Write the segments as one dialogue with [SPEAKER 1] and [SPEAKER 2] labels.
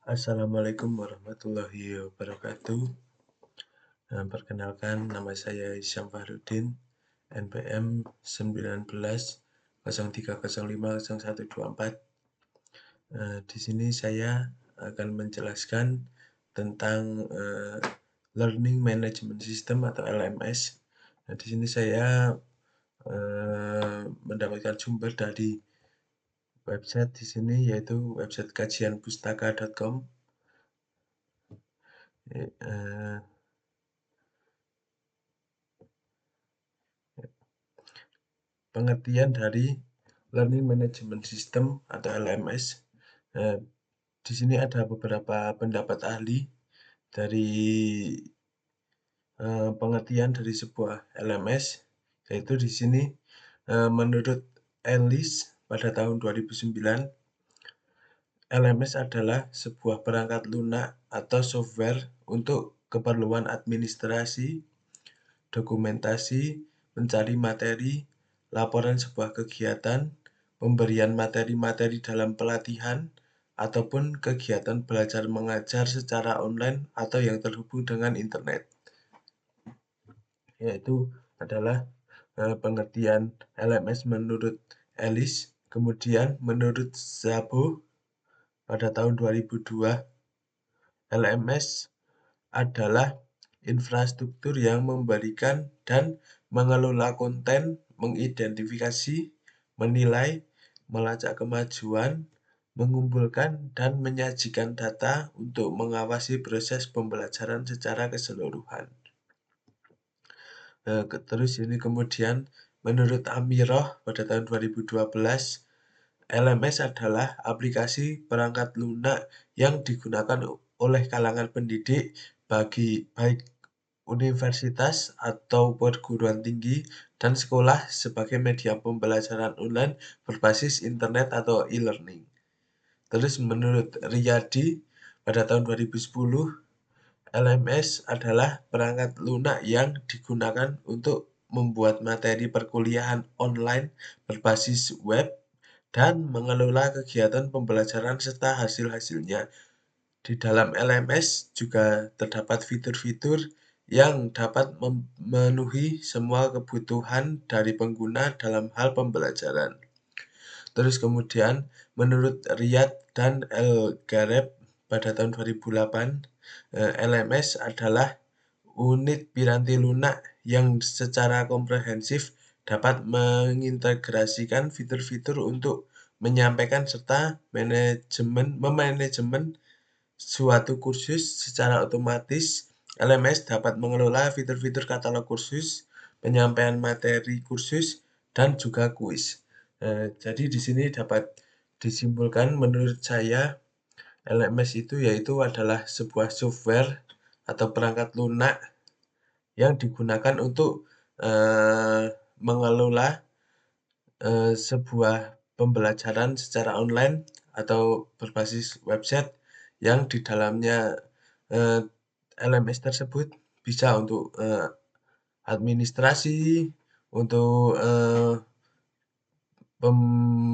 [SPEAKER 1] Assalamualaikum warahmatullahi wabarakatuh. Perkenalkan, nama saya Isyam Fahrudin, NPM 19 03050124. Di sini saya akan menjelaskan tentang Learning Management System atau LMS. Di sini saya mendapatkan sumber dari website di sini, yaitu website kajianpustaka.com. Pengertian dari Learning Management System atau LMS. Di sini ada beberapa pendapat ahli dari pengertian dari sebuah LMS, yaitu di sini menurut Ellis pada tahun 2009, LMS adalah sebuah perangkat lunak atau software untuk keperluan administrasi, dokumentasi, mencari materi, laporan sebuah kegiatan, pemberian materi-materi dalam pelatihan, ataupun kegiatan belajar mengajar secara online atau yang terhubung dengan internet. Yaitu adalah pengertian LMS menurut Ellis. Kemudian menurut Szabo pada tahun 2002, LMS adalah infrastruktur yang memberikan dan mengelola konten, mengidentifikasi, menilai, melacak kemajuan, mengumpulkan, dan menyajikan data untuk mengawasi proses pembelajaran secara keseluruhan. Terus ini kemudian menurut Amiroh pada tahun 2012, LMS adalah aplikasi perangkat lunak yang digunakan oleh kalangan pendidik baik universitas atau perguruan tinggi dan sekolah sebagai media pembelajaran online berbasis internet atau e-learning. Terus menurut Riyadi pada tahun 2010, LMS adalah perangkat lunak yang digunakan untuk membuat materi perkuliahan online berbasis web dan mengelola kegiatan pembelajaran serta hasil-hasilnya. Di dalam LMS juga terdapat fitur-fitur yang dapat memenuhi semua kebutuhan dari pengguna dalam hal pembelajaran. Terus kemudian menurut Riyad dan El-Gareb pada tahun 2008, LMS adalah unit piranti lunak yang secara komprehensif dapat mengintegrasikan fitur-fitur untuk menyampaikan serta memanajemen suatu kursus secara otomatis. LMS dapat mengelola fitur-fitur katalog kursus, penyampaian materi kursus, dan juga kuis. Jadi di sini dapat disimpulkan menurut saya LMS itu yaitu adalah sebuah software atau perangkat lunak yang digunakan untuk mengelola sebuah pembelajaran secara online atau berbasis website yang di dalamnya LMS tersebut bisa untuk administrasi, untuk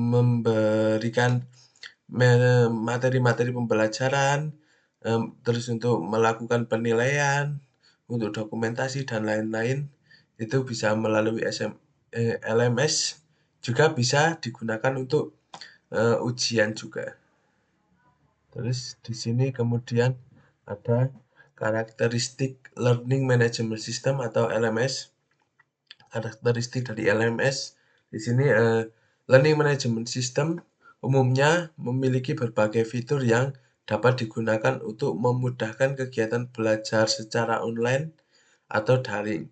[SPEAKER 1] memberikan materi-materi pembelajaran, terus untuk melakukan penilaian, untuk dokumentasi dan lain-lain, itu bisa melalui LMS, juga bisa digunakan untuk ujian juga. Terus di sini kemudian ada karakteristik Learning Management System atau LMS. Karakteristik dari LMS di sini Learning Management System umumnya memiliki berbagai fitur yang dapat digunakan untuk memudahkan kegiatan belajar secara online atau daring.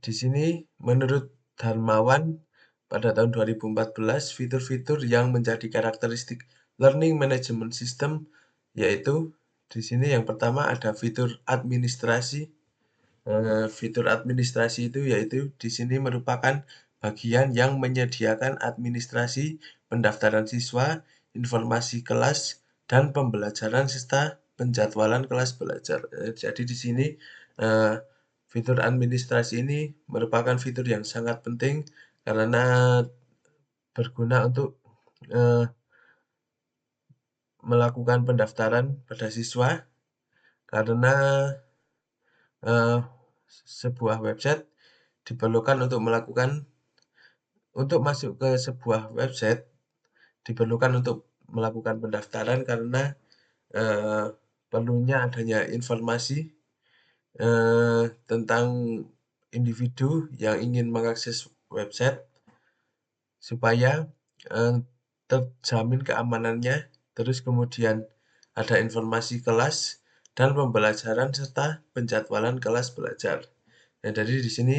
[SPEAKER 1] Di sini menurut Darmawan pada tahun 2014, fitur-fitur yang menjadi karakteristik Learning Management System yaitu di sini yang pertama ada fitur administrasi. Fitur administrasi itu yaitu di sini merupakan bagian yang menyediakan administrasi pendaftaran siswa, informasi kelas, dan pembelajaran serta penjadwalan kelas belajar. Jadi di sini fitur administrasi ini merupakan fitur yang sangat penting karena berguna untuk melakukan pendaftaran pada siswa karena eh, sebuah website diperlukan untuk masuk ke sebuah website diperlukan untuk melakukan pendaftaran karena eh, perlunya adanya informasi tentang individu yang ingin mengakses website supaya eh, terjamin keamanannya, terus kemudian ada informasi kelas dan pembelajaran serta penjadwalan kelas belajar. Nah, jadi di sini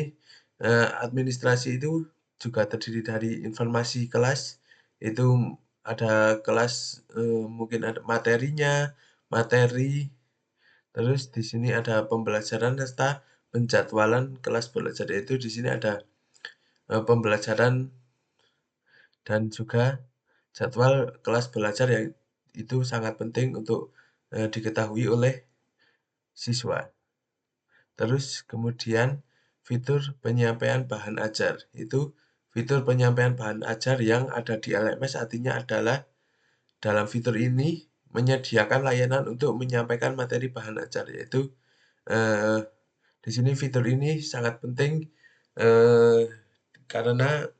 [SPEAKER 1] administrasi itu juga terdiri dari informasi kelas, itu ada kelas mungkin ada materinya, materi, terus di sini ada pembelajaran serta penjadwalan kelas belajar, yaitu di sini ada pembelajaran dan juga jadwal kelas belajar yang itu sangat penting untuk diketahui oleh siswa. Terus kemudian fitur penyampaian bahan ajar. Itu fitur penyampaian bahan ajar yang ada di LMS artinya adalah dalam fitur ini menyediakan layanan untuk menyampaikan materi bahan ajar, yaitu eh, di sini fitur ini sangat penting eh, karena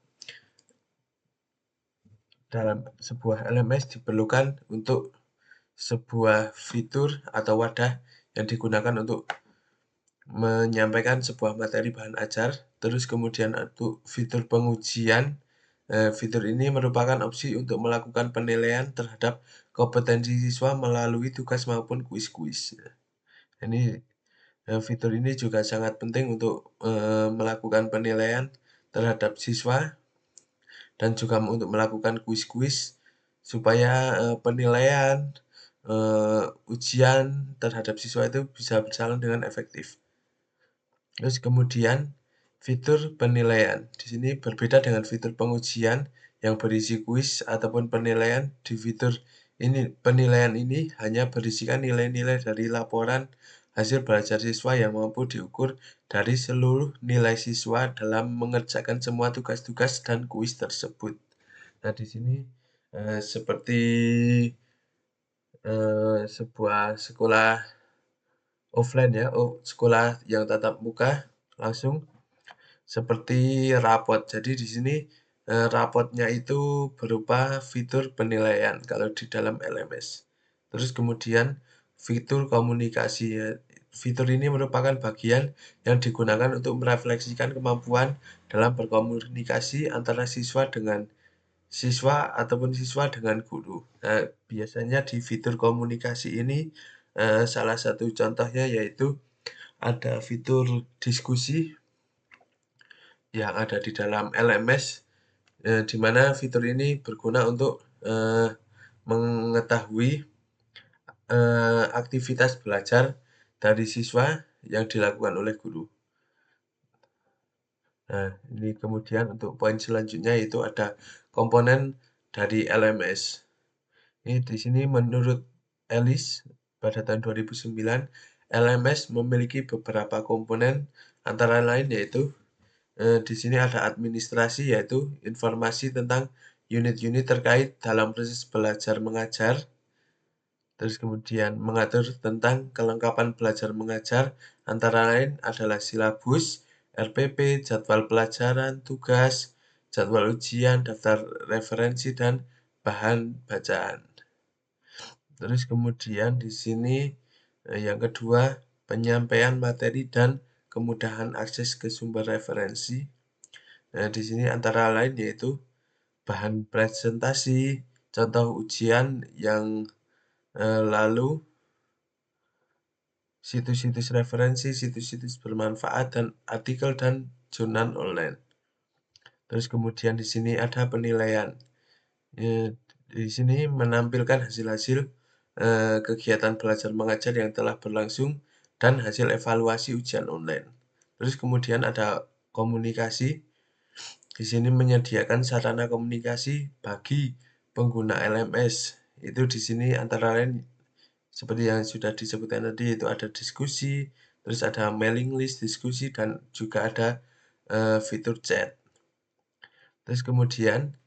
[SPEAKER 1] dalam sebuah LMS diperlukan untuk sebuah fitur atau wadah yang digunakan untuk menyampaikan sebuah materi bahan ajar. Terus kemudian untuk fitur pengujian, fitur ini merupakan opsi untuk melakukan penilaian terhadap kompetensi siswa melalui tugas maupun kuis-kuis. Ini fitur ini juga sangat penting untuk melakukan penilaian terhadap siswa dan juga untuk melakukan kuis-kuis supaya penilaian ujian terhadap siswa itu bisa berjalan dengan efektif. Terus kemudian fitur penilaian. Di sini berbeda dengan fitur pengujian yang berisi kuis ataupun penilaian. Di fitur ini penilaian ini hanya berisikan nilai-nilai dari laporan hasil belajar siswa yang mampu diukur dari seluruh nilai siswa dalam mengerjakan semua tugas-tugas dan kuis tersebut. Nah, di sini seperti sebuah sekolah offline ya, sekolah yang tatap muka langsung seperti rapot. Jadi di sini rapotnya itu berupa fitur penilaian kalau di dalam LMS. Terus kemudian fitur komunikasi ya. Fitur ini merupakan bagian yang digunakan untuk merefleksikan kemampuan dalam berkomunikasi antara siswa ataupun siswa dengan guru. Nah, biasanya di fitur komunikasi ini salah satu contohnya yaitu ada fitur diskusi yang ada di dalam LMS, di mana fitur ini berguna untuk mengetahui aktivitas belajar dari siswa yang dilakukan oleh guru. Nah, ini kemudian untuk poin selanjutnya yaitu ada komponen dari LMS. Ini di sini menurut Ellis pada tahun 2009, LMS memiliki beberapa komponen antara lain yaitu di sini ada administrasi yaitu informasi tentang unit-unit terkait dalam proses belajar mengajar. Terus kemudian mengatur tentang kelengkapan belajar mengajar antara lain adalah silabus, RPP, jadwal pelajaran, tugas, jadwal ujian, daftar referensi dan bahan bacaan. Terus kemudian di sini yang kedua penyampaian materi dan kemudahan akses ke sumber referensi. Nah, di sini antara lain yaitu bahan presentasi, contoh ujian yang lalu, situs-situs referensi, situs-situs bermanfaat, dan artikel dan jurnal online. Terus kemudian di sini ada penilaian. Di sini menampilkan hasil-hasil kegiatan belajar mengajar yang telah berlangsung dan hasil evaluasi ujian online. Terus kemudian ada komunikasi. Di sini menyediakan sarana komunikasi bagi pengguna LMS. Itu di sini antara lain seperti yang sudah disebutkan tadi itu ada diskusi, terus ada mailing list diskusi dan juga ada fitur chat. Terus kemudian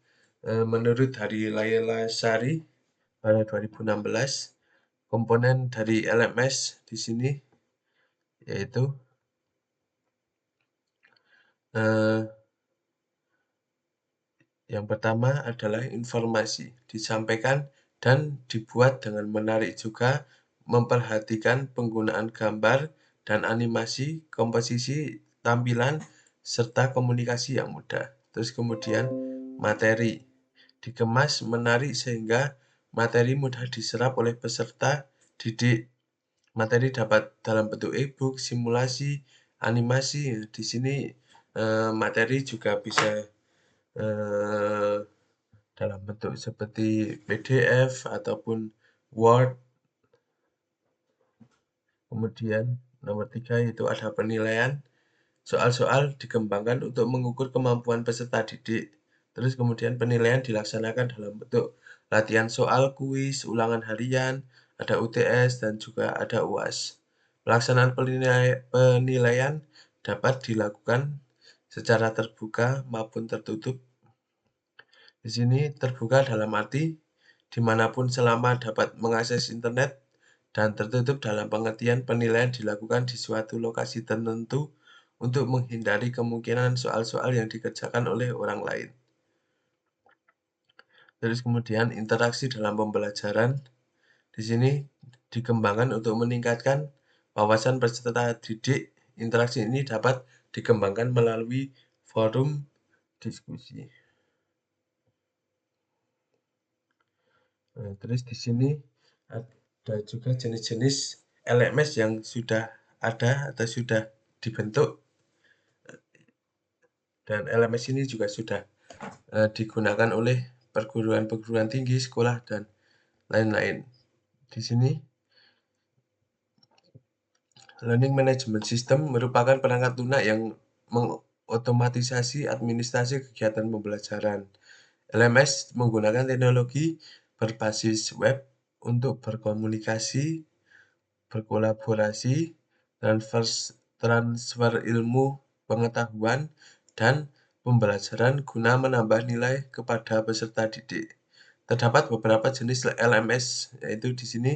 [SPEAKER 1] menurut dari Laila Sari pada 2016. Komponen dari LMS di sini yaitu eh, yang pertama adalah informasi, disampaikan dan dibuat dengan menarik juga, memperhatikan penggunaan gambar dan animasi, komposisi tampilan, serta komunikasi yang mudah. Terus kemudian materi, dikemas menarik sehingga materi mudah diserap oleh peserta didik. Materi dapat dalam bentuk e-book, simulasi, animasi. Di sini materi juga bisa eh, dalam bentuk seperti PDF ataupun Word. Kemudian nomor 3 itu ada penilaian. Soal-soal dikembangkan untuk mengukur kemampuan peserta didik. Terus kemudian penilaian dilaksanakan dalam bentuk latihan soal, kuis, ulangan harian, ada UTS, dan juga ada UAS. Pelaksanaan penilaian dapat dilakukan secara terbuka maupun tertutup. Di sini terbuka dalam arti dimanapun selama dapat mengakses internet, dan tertutup dalam pengertian penilaian dilakukan di suatu lokasi tertentu untuk menghindari kemungkinan soal-soal yang dikerjakan oleh orang lain. Terus kemudian interaksi dalam pembelajaran di sini dikembangkan untuk meningkatkan wawasan peserta didik. Interaksi ini dapat dikembangkan melalui forum diskusi. Terus di sini ada juga jenis-jenis LMS yang sudah ada atau sudah dibentuk, dan LMS ini juga sudah digunakan oleh perguruan-perguruan tinggi, sekolah, dan lain-lain. Di sini Learning Management System merupakan perangkat lunak yang mengotomatisasi administrasi kegiatan pembelajaran. LMS menggunakan teknologi berbasis web untuk berkomunikasi, berkolaborasi, transfer ilmu pengetahuan, dan pembelajaran guna menambah nilai kepada peserta didik. Terdapat beberapa jenis LMS, yaitu di sini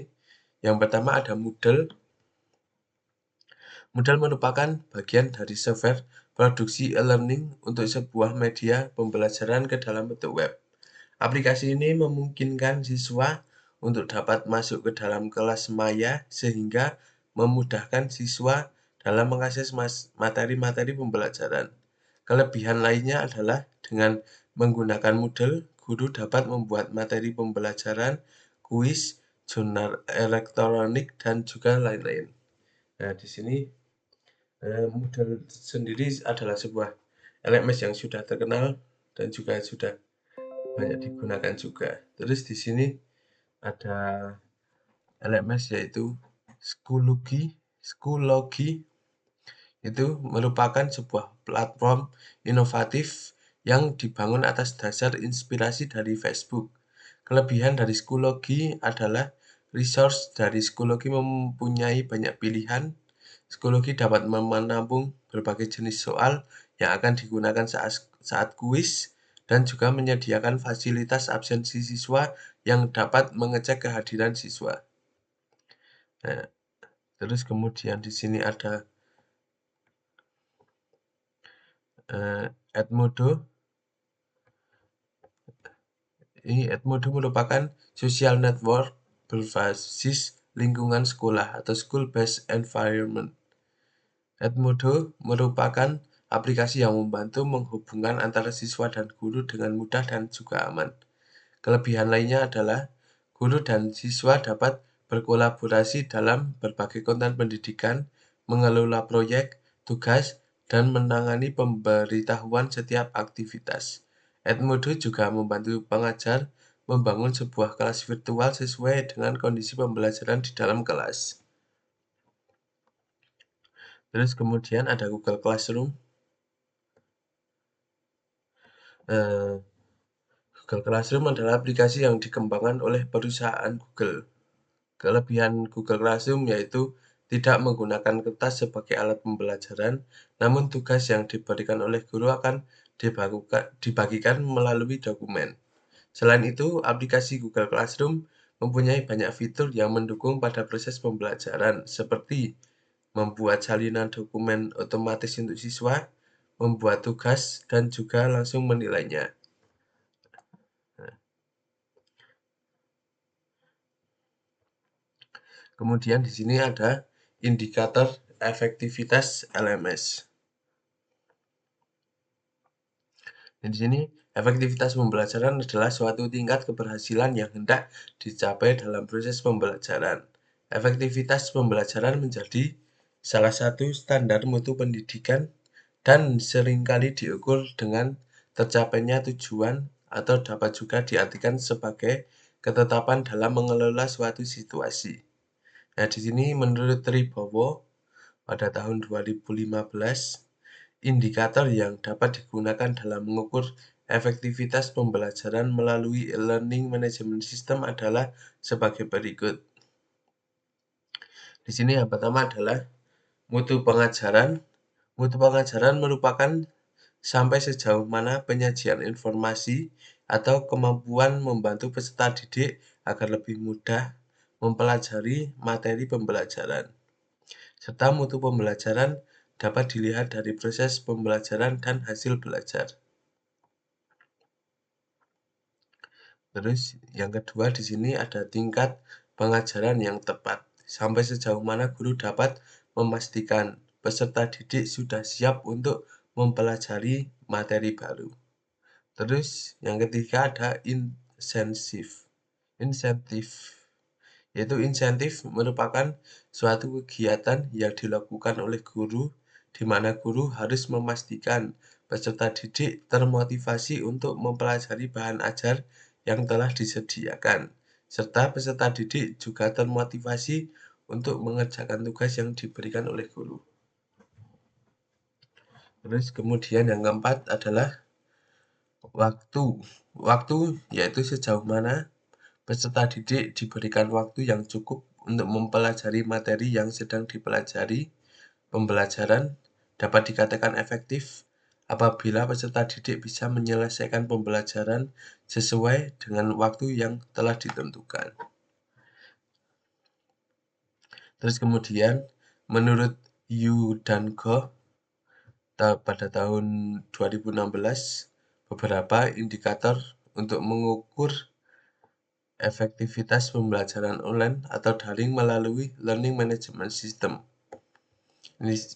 [SPEAKER 1] yang pertama ada Moodle. Moodle merupakan bagian dari software produksi e-learning untuk sebuah media pembelajaran ke dalam bentuk web. Aplikasi ini memungkinkan siswa untuk dapat masuk ke dalam kelas maya sehingga memudahkan siswa dalam mengakses materi-materi pembelajaran. Kelebihan lainnya adalah dengan menggunakan Moodle, guru dapat membuat materi pembelajaran, kuis, jurnal elektronik, dan juga lain-lain. Nah, di sini Moodle sendiri adalah sebuah LMS yang sudah terkenal dan juga sudah banyak digunakan juga. Terus di sini ada LMS yaitu Schoology. Schoology itu merupakan sebuah platform inovatif yang dibangun atas dasar inspirasi dari Facebook. Kelebihan dari Schoology adalah resource dari Schoology mempunyai banyak pilihan. Schoology dapat menampung berbagai jenis soal yang akan digunakan saat kuis, dan juga menyediakan fasilitas absensi siswa yang dapat mengecek kehadiran siswa. Nah, terus kemudian di sini ada Edmodo. Edmodo merupakan social network berbasis lingkungan sekolah atau school-based environment. Edmodo merupakan aplikasi yang membantu menghubungkan antara siswa dan guru dengan mudah dan juga aman. Kelebihan lainnya adalah guru dan siswa dapat berkolaborasi dalam berbagai konten pendidikan, mengelola proyek, tugas, dan menangani pemberitahuan setiap aktivitas. Edmodo juga membantu pengajar membangun sebuah kelas virtual sesuai dengan kondisi pembelajaran di dalam kelas. Terus kemudian ada Google Classroom. Google Classroom adalah aplikasi yang dikembangkan oleh perusahaan Google. Kelebihan Google Classroom yaitu tidak menggunakan kertas sebagai alat pembelajaran, namun tugas yang diberikan oleh guru akan dibagikan melalui dokumen. Selain itu, aplikasi Google Classroom mempunyai banyak fitur yang mendukung pada proses pembelajaran, seperti membuat salinan dokumen otomatis untuk siswa, membuat tugas, dan juga langsung menilainya. Kemudian di sini ada indikator efektivitas LMS. Di sini, efektivitas pembelajaran adalah suatu tingkat keberhasilan yang hendak dicapai dalam proses pembelajaran. Efektivitas pembelajaran menjadi salah satu standar mutu pendidikan dan seringkali diukur dengan tercapainya tujuan atau dapat juga diartikan sebagai ketetapan dalam mengelola suatu situasi. Nah, di sini menurut Tribowo pada tahun 2015, indikator yang dapat digunakan dalam mengukur efektivitas pembelajaran melalui learning management system adalah sebagai berikut. Di sini yang pertama adalah mutu pengajaran. Mutu pengajaran merupakan sampai sejauh mana penyajian informasi atau kemampuan membantu peserta didik agar lebih mudah mempelajari materi pembelajaran. Serta mutu pembelajaran dapat dilihat dari proses pembelajaran dan hasil belajar. Terus yang kedua di sini ada tingkat pengajaran yang tepat. Sampai sejauh mana guru dapat memastikan peserta didik sudah siap untuk mempelajari materi baru. Terus yang ketiga ada insentif. Yaitu insentif merupakan suatu kegiatan yang dilakukan oleh guru di mana guru harus memastikan peserta didik termotivasi untuk mempelajari bahan ajar yang telah disediakan, serta peserta didik juga termotivasi untuk mengerjakan tugas yang diberikan oleh guru. Terus kemudian yang keempat adalah waktu. Waktu yaitu sejauh mana peserta didik diberikan waktu yang cukup untuk mempelajari materi yang sedang dipelajari. Pembelajaran dapat dikatakan efektif apabila peserta didik bisa menyelesaikan pembelajaran sesuai dengan waktu yang telah ditentukan. Terus kemudian, menurut Yu dan Goh pada tahun 2016, beberapa indikator untuk mengukur efektivitas pembelajaran online atau daring melalui learning management system.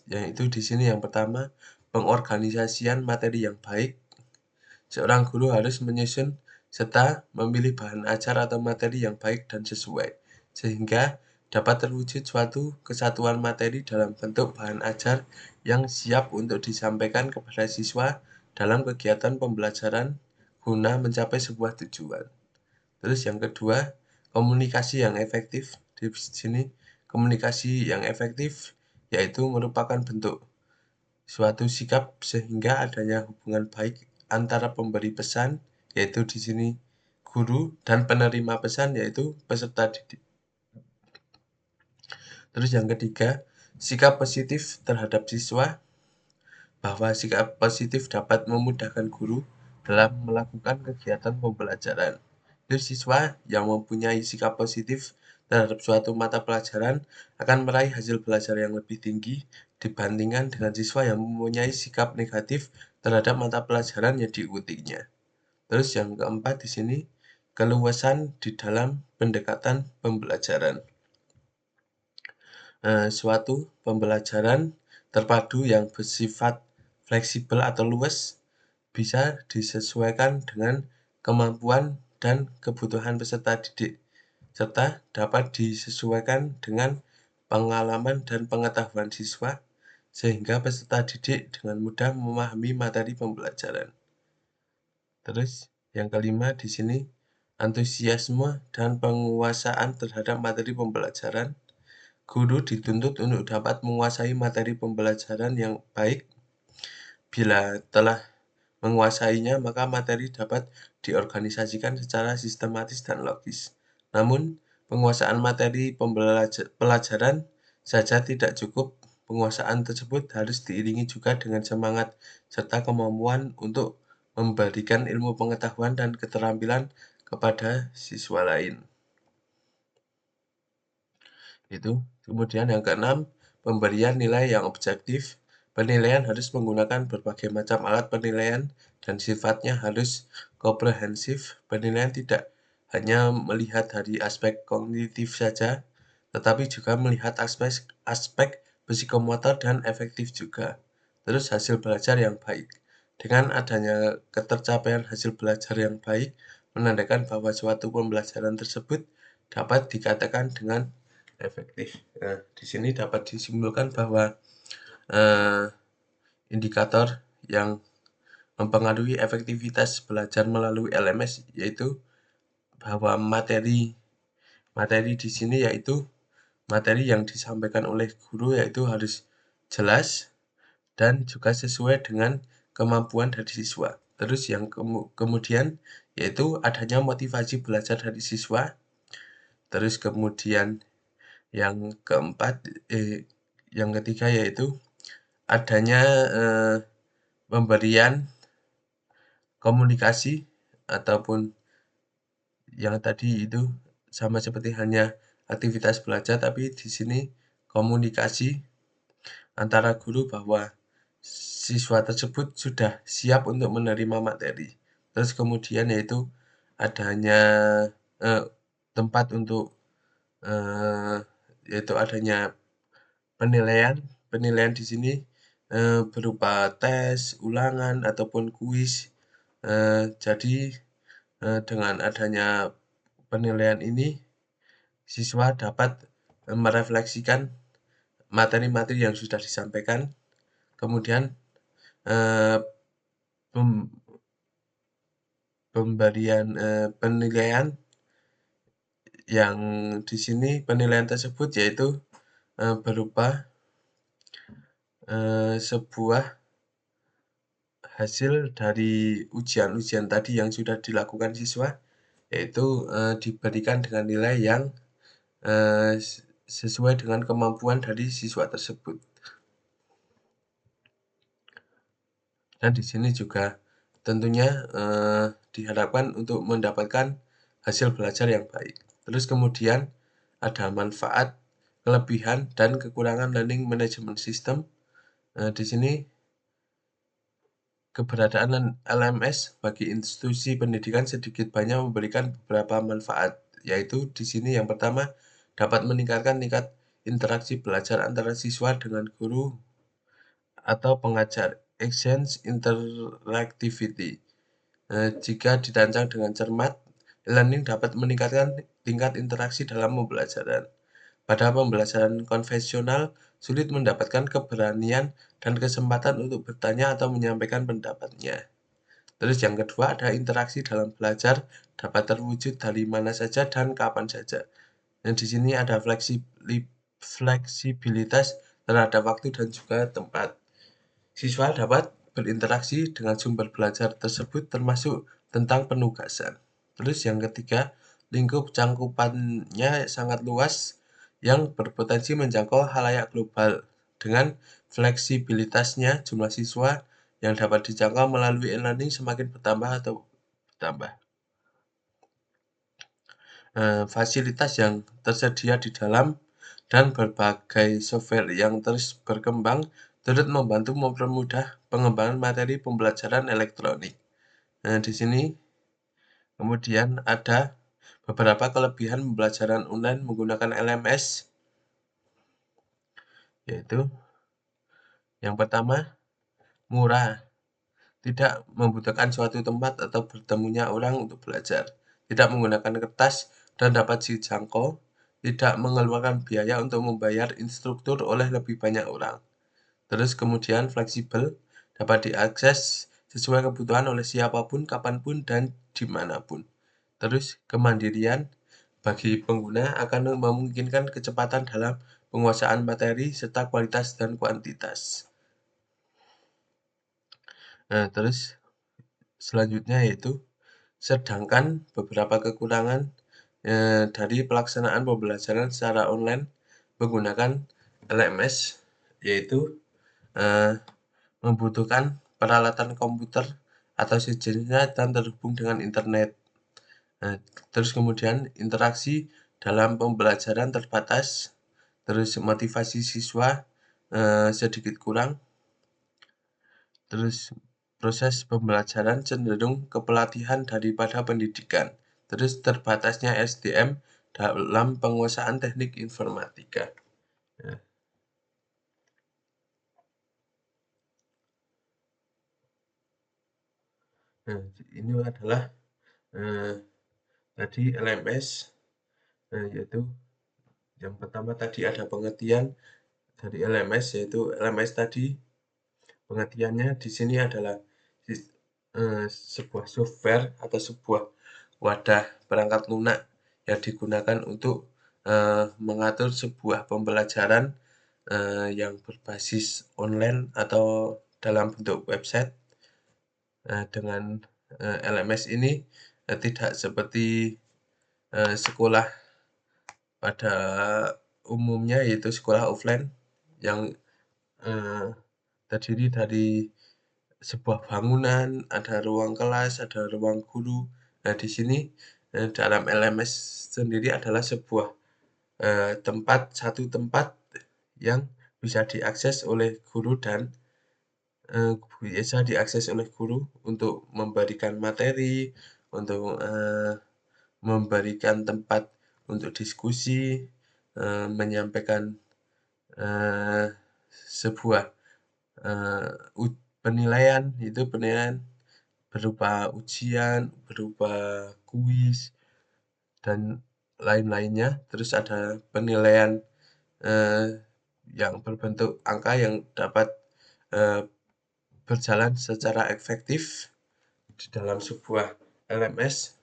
[SPEAKER 1] Yaitu di sini yang pertama, pengorganisasian materi yang baik. Seorang guru harus menyusun serta memilih bahan ajar atau materi yang baik dan sesuai, sehingga dapat terwujud suatu kesatuan materi dalam bentuk bahan ajar yang siap untuk disampaikan kepada siswa dalam kegiatan pembelajaran guna mencapai sebuah tujuan. Terus yang kedua, komunikasi yang efektif. Di sini, komunikasi yang efektif yaitu merupakan bentuk suatu sikap sehingga adanya hubungan baik antara pemberi pesan, yaitu di sini guru, dan penerima pesan, yaitu peserta didik. Terus yang ketiga, sikap positif terhadap siswa, bahwa sikap positif dapat memudahkan guru dalam melakukan kegiatan pembelajaran. Jadi siswa yang mempunyai sikap positif terhadap suatu mata pelajaran akan meraih hasil belajar yang lebih tinggi dibandingkan dengan siswa yang mempunyai sikap negatif terhadap mata pelajaran yang diikutinya. Terus yang keempat di sini, keluasan di dalam pendekatan pembelajaran. Suatu pembelajaran terpadu yang bersifat fleksibel atau luas bisa disesuaikan dengan kemampuan dan kebutuhan peserta didik, serta dapat disesuaikan dengan pengalaman dan pengetahuan siswa, sehingga peserta didik dengan mudah memahami materi pembelajaran. Terus yang kelima di sini, antusiasme dan penguasaan terhadap materi pembelajaran. Guru dituntut untuk dapat menguasai materi pembelajaran yang baik. Bila telah menguasainya, maka materi dapat diorganisasikan secara sistematis dan logis. Namun, penguasaan materi pelajaran saja tidak cukup. Penguasaan tersebut harus diiringi juga dengan semangat serta kemampuan untuk memberikan ilmu pengetahuan dan keterampilan kepada siswa lain. Itu. Kemudian yang keenam, pemberian nilai yang objektif. Penilaian harus menggunakan berbagai macam alat penilaian dan sifatnya harus komprehensif. Penilaian tidak hanya melihat dari aspek kognitif saja, tetapi juga melihat aspek psikomotor dan efektif juga. Terus hasil belajar yang baik. Dengan adanya ketercapaian hasil belajar yang baik, menandakan bahwa suatu pembelajaran tersebut dapat dikatakan dengan efektif. Nah, di sini dapat disimpulkan bahwa eh, indikator yang mempengaruhi efektivitas belajar melalui LMS yaitu bahwa materi di sini yaitu materi yang disampaikan oleh guru yaitu harus jelas dan juga sesuai dengan kemampuan dari siswa. Terus yang kemudian yaitu adanya motivasi belajar dari siswa. Terus kemudian yang keempat, yang ketiga yaitu adanya pemberian komunikasi ataupun yang tadi itu sama seperti hanya aktivitas belajar, tapi di sini komunikasi antara guru bahwa siswa tersebut sudah siap untuk menerima materi. Terus kemudian yaitu adanya eh, tempat untuk yaitu adanya penilaian. Penilaian di sini berupa tes, ulangan ataupun kuis. Jadi dengan adanya penilaian ini, siswa dapat merefleksikan materi-materi yang sudah disampaikan, kemudian eh, pemberian penilaian yang di sini penilaian tersebut yaitu berupa sebuah hasil dari ujian-ujian tadi yang sudah dilakukan siswa, yaitu diberikan dengan nilai yang sesuai dengan kemampuan dari siswa tersebut. Dan di sini juga tentunya diharapkan untuk mendapatkan hasil belajar yang baik. Terus kemudian ada manfaat, kelebihan, dan kekurangan learning management system. Di sini keberadaan LMS bagi institusi pendidikan sedikit banyak memberikan beberapa manfaat, yaitu di sini yang pertama dapat meningkatkan tingkat interaksi belajar antara siswa dengan guru atau pengajar, exchange interactivity. Jika dirancang dengan cermat, e-learning dapat meningkatkan tingkat interaksi dalam pembelajaran. Pada pembelajaran konvensional, sulit mendapatkan keberanian dan kesempatan untuk bertanya atau menyampaikan pendapatnya. Terus yang kedua ada interaksi dalam belajar dapat terwujud dari mana saja dan kapan saja. Dan di sini ada fleksibilitas terhadap waktu dan juga tempat. Siswa dapat berinteraksi dengan sumber belajar tersebut termasuk tentang penugasan. Terus yang ketiga, lingkup cangkupannya sangat luas yang berpotensi menjangkau halayak global. Dengan fleksibilitasnya, jumlah siswa yang dapat dijangkau melalui e-learning semakin bertambah atau bertambah. Fasilitas yang tersedia di dalam dan berbagai software yang terus berkembang turut membantu mempermudah pengembangan materi pembelajaran elektronik. Di sini kemudian ada beberapa kelebihan pembelajaran online menggunakan LMS, yaitu yang pertama, murah, tidak membutuhkan suatu tempat atau bertemunya orang untuk belajar, tidak menggunakan kertas dan dapat dijangkau, tidak mengeluarkan biaya untuk membayar instruktur oleh lebih banyak orang. Terus kemudian fleksibel, dapat diakses sesuai kebutuhan oleh siapapun, kapanpun, dan dimanapun. Terus kemandirian, bagi pengguna akan memungkinkan kecepatan dalam penguasaan materi serta kualitas dan kuantitas. Nah, terus selanjutnya yaitu sedangkan beberapa kekurangan dari pelaksanaan pembelajaran secara online menggunakan LMS yaitu membutuhkan peralatan komputer atau sejenisnya dan terhubung dengan internet. Terus kemudian interaksi dalam pembelajaran terbatas, terus motivasi siswa sedikit kurang, terus proses pembelajaran cenderung ke pelatihan daripada pendidikan, terus terbatasnya SDM dalam penguasaan teknik informatika. Nah, ini adalah eh, tadi LMS, yaitu yang pertama tadi ada pengertian dari LMS, yaitu LMS tadi pengertiannya di sini adalah sebuah software atau sebuah wadah perangkat lunak yang digunakan untuk mengatur sebuah pembelajaran yang berbasis online atau dalam bentuk website. Dengan LMS ini tidak seperti sekolah pada umumnya, yaitu sekolah offline yang terdiri dari sebuah bangunan, ada ruang kelas, ada ruang guru. Nah, di sini dalam LMS sendiri adalah sebuah satu tempat yang bisa diakses oleh guru dan biasa diakses oleh guru untuk memberikan materi, untuk memberikan tempat untuk diskusi, menyampaikan sebuah penilaian, itu penilaian berupa ujian, berupa kuis, dan lain-lainnya. Terus ada penilaian yang berbentuk angka yang dapat berjalan secara efektif di dalam sebuah LMS,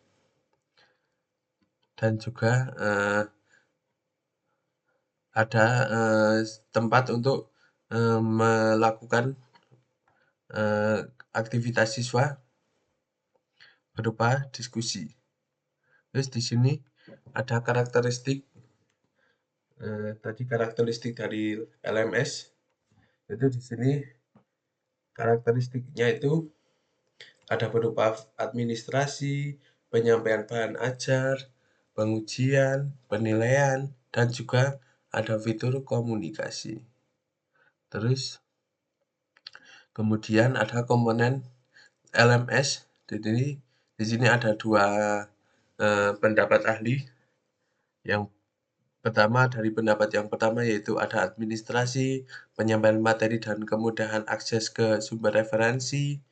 [SPEAKER 1] dan juga ada tempat untuk melakukan aktivitas siswa berupa diskusi. Terus di sini ada karakteristik tadi karakteristik dari LMS, itu di sini karakteristiknya itu ada berupa administrasi, penyampaian bahan ajar, pengujian, penilaian, dan juga ada fitur komunikasi. Terus kemudian ada komponen LMS. Di sini ada dua pendapat ahli. Yang pertama, dari pendapat yang pertama, yaitu ada administrasi, penyampaian materi dan kemudahan akses ke sumber referensi,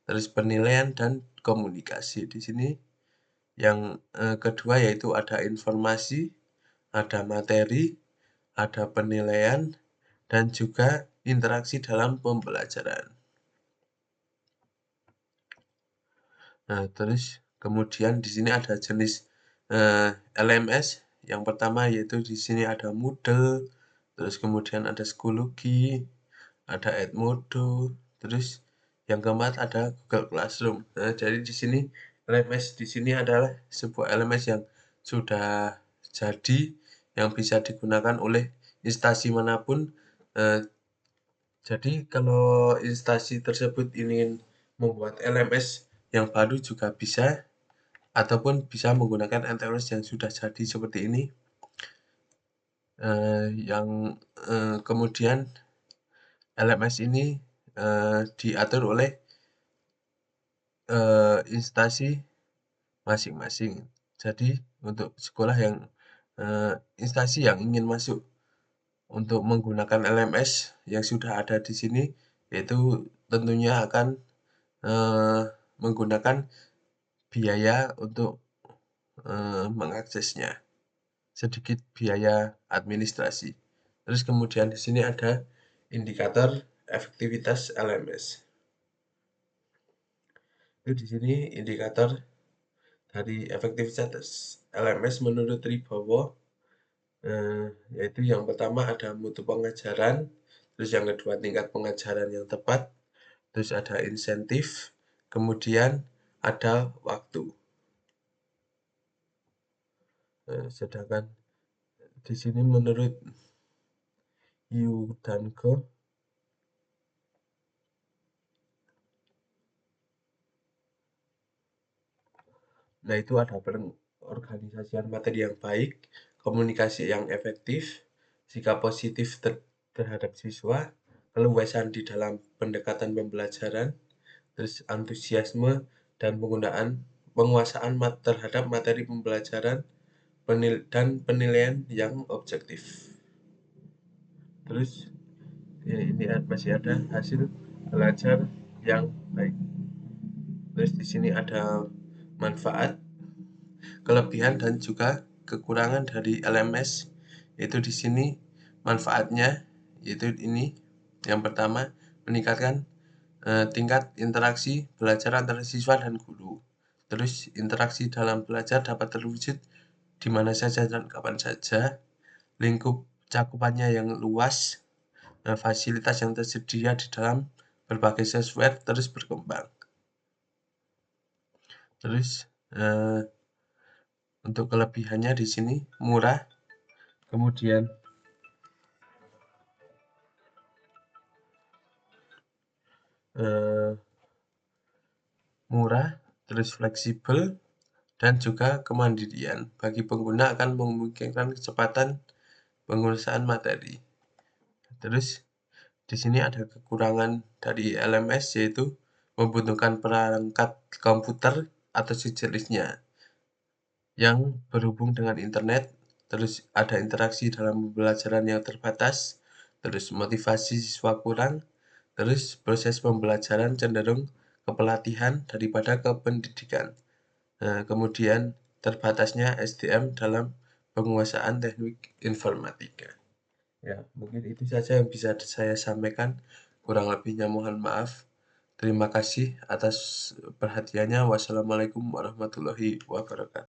[SPEAKER 1] terus penilaian dan komunikasi. Di sini yang kedua yaitu ada informasi, ada materi, ada penilaian, dan juga interaksi dalam pembelajaran. Nah, terus kemudian di sini ada jenis LMS. Yang pertama yaitu di sini ada Moodle, terus kemudian ada Schoology, ada Edmodo, terus yang keempat ada Google Classroom. Nah, jadi di sini LMS di sini adalah sebuah LMS yang sudah jadi, yang bisa digunakan oleh instansi manapun. Jadi kalau instansi tersebut ingin membuat LMS yang baru juga bisa, ataupun bisa menggunakan LMS yang sudah jadi seperti ini, yang kemudian LMS ini diatur oleh instansi masing-masing. Jadi untuk sekolah yang instansi yang ingin masuk untuk menggunakan LMS yang sudah ada di sini, yaitu tentunya akan menggunakan biaya untuk mengaksesnya, sedikit biaya administrasi. Terus kemudian di sini ada indikator efektivitas LMS. Itu di sini indikator dari efektivitas LMS menurut Ribowo, yaitu yang pertama ada mutu pengajaran, terus yang kedua tingkat pengajaran yang tepat, terus ada insentif, kemudian ada waktu. Sedangkan di sini menurut Yu dan Go, nah itu ada organisasian materi yang baik, komunikasi yang efektif, sikap positif terhadap siswa, keluasan di dalam pendekatan pembelajaran, terus antusiasme dan penguasaan terhadap materi pembelajaran, dan penilaian yang objektif. Terus ini masih ada hasil belajar yang baik. Terus di sini ada manfaat, kelebihan dan juga kekurangan dari LMS. Yaitu di sini manfaatnya yaitu ini. Yang pertama, meningkatkan tingkat interaksi belajar antara siswa dan guru. Terus interaksi dalam belajar dapat terwujud di mana saja dan kapan saja. Lingkup cakupannya yang luas, fasilitas yang tersedia di dalam berbagai software terus berkembang. Terus untuk kelebihannya di sini murah, kemudian murah, terus fleksibel, dan juga kemandirian. Bagi pengguna akan memungkinkan kecepatan penguasaan materi. Terus di sini ada kekurangan dari LMS, yaitu membutuhkan perangkat komputer atau sejenisnya yang berhubung dengan internet. Terus ada interaksi dalam pembelajaran yang terbatas, terus motivasi siswa kurang, terus proses pembelajaran cenderung ke pelatihan daripada ke pendidikan. Kemudian terbatasnya SDM dalam penguasaan teknik informatika. Ya, mungkin itu saja yang bisa saya sampaikan. Kurang lebihnya mohon maaf. Terima kasih atas perhatiannya. Wassalamualaikum warahmatullahi wabarakatuh.